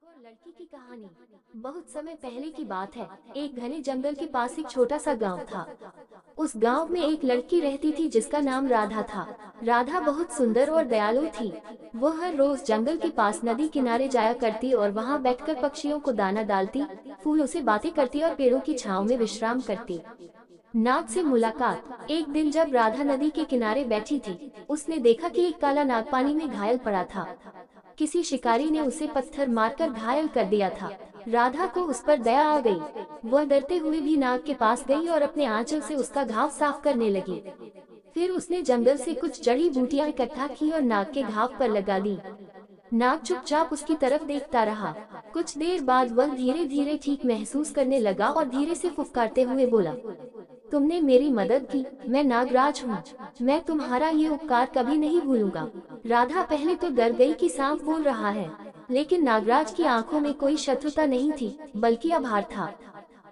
और लड़की की कहानी। बहुत समय पहले की बात है। एक घने जंगल के पास एक छोटा सा गांव था। उस गांव में एक लड़की रहती थी जिसका नाम राधा था। राधा बहुत सुंदर और दयालु थी। वो हर रोज जंगल के पास नदी किनारे जाया करती और वहां बैठकर पक्षियों को दाना डालती, फूलों से बातें करती और पेड़ों की छांव में विश्राम करती। नाग से मुलाकात। एक दिन जब राधा नदी के किनारे बैठी थी, उसने देखा कि एक काला नाग पानी में घायल पड़ा था। किसी शिकारी ने उसे पत्थर मारकर घायल कर दिया था। राधा को उस पर दया आ गई। वह डरते हुए भी नाग के पास गई और अपने आंचल से उसका घाव साफ करने लगी। फिर उसने जंगल से कुछ जड़ी बूटियां इकट्ठा की और नाग के घाव पर लगा दी। नाग चुपचाप उसकी तरफ देखता रहा। कुछ देर बाद वह धीरे धीरे ठीक महसूस करने लगा और धीरे से फुफकारते हुए बोला, तुमने मेरी मदद की, मैं नागराज हूँ। मैं तुम्हारा ये उपकार कभी नहीं भूलूंगा। राधा पहले तो डर गई कि सांप बोल रहा है, लेकिन नागराज की आंखों में कोई शत्रुता नहीं थी, बल्कि आभार था।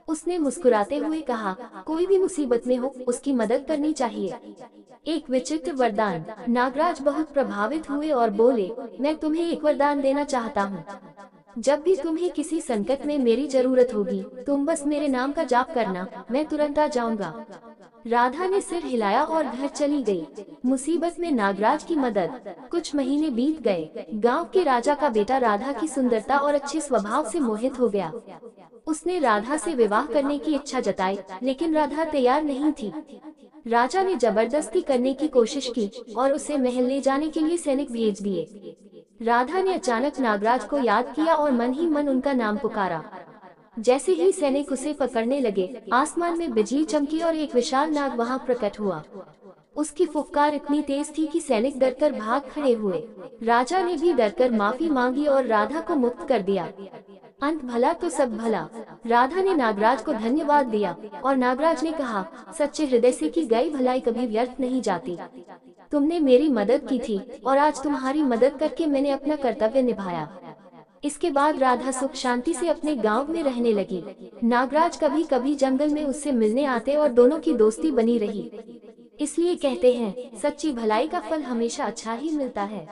उसने मुस्कुराते हुए कहा, कोई भी मुसीबत में हो, उसकी मदद करनी चाहिए। एक विचित्र वरदान। नागराज बहुत प्रभावित हुए और बोले, मैं तुम्हें एक वरदान देना चाहता हूँ। जब भी तुम्हें किसी संकट में मेरी जरूरत होगी, तुम बस मेरे नाम का जाप करना, मैं तुरंत आ जाऊंगा। राधा ने सिर हिलाया और घर चली गई। मुसीबत में नागराज की मदद। कुछ महीने बीत गए। गांव के राजा का बेटा राधा की सुंदरता और अच्छे स्वभाव से मोहित हो गया। उसने राधा से विवाह करने की इच्छा जताई, लेकिन राधा तैयार नहीं थी। राजा ने जबरदस्ती करने की कोशिश की और उसे महल ले जाने के लिए सैनिक भेज दिए। राधा ने अचानक नागराज को याद किया और मन ही मन उनका नाम पुकारा। जैसे ही सैनिक उसे पकड़ने लगे, आसमान में बिजली चमकी और एक विशाल नाग वहां प्रकट हुआ। उसकी फुफकार इतनी तेज थी कि सैनिक डरकर भाग खड़े हुए। राजा ने भी डरकर माफी मांगी और राधा को मुक्त कर दिया। अंत भला तो सब भला। राधा ने नागराज को धन्यवाद दिया और नागराज ने कहा, सच्चे हृदय से की गई भलाई कभी व्यर्थ नहीं जाती। तुमने मेरी मदद की थी और आज तुम्हारी मदद करके मैंने अपना कर्तव्य निभाया। इसके बाद राधा सुख शांति से अपने गांव में रहने लगी। नागराज कभी कभी जंगल में उससे मिलने आते और दोनों की दोस्ती बनी रही। इसलिए कहते हैं, सच्ची भलाई का फल हमेशा अच्छा ही मिलता है।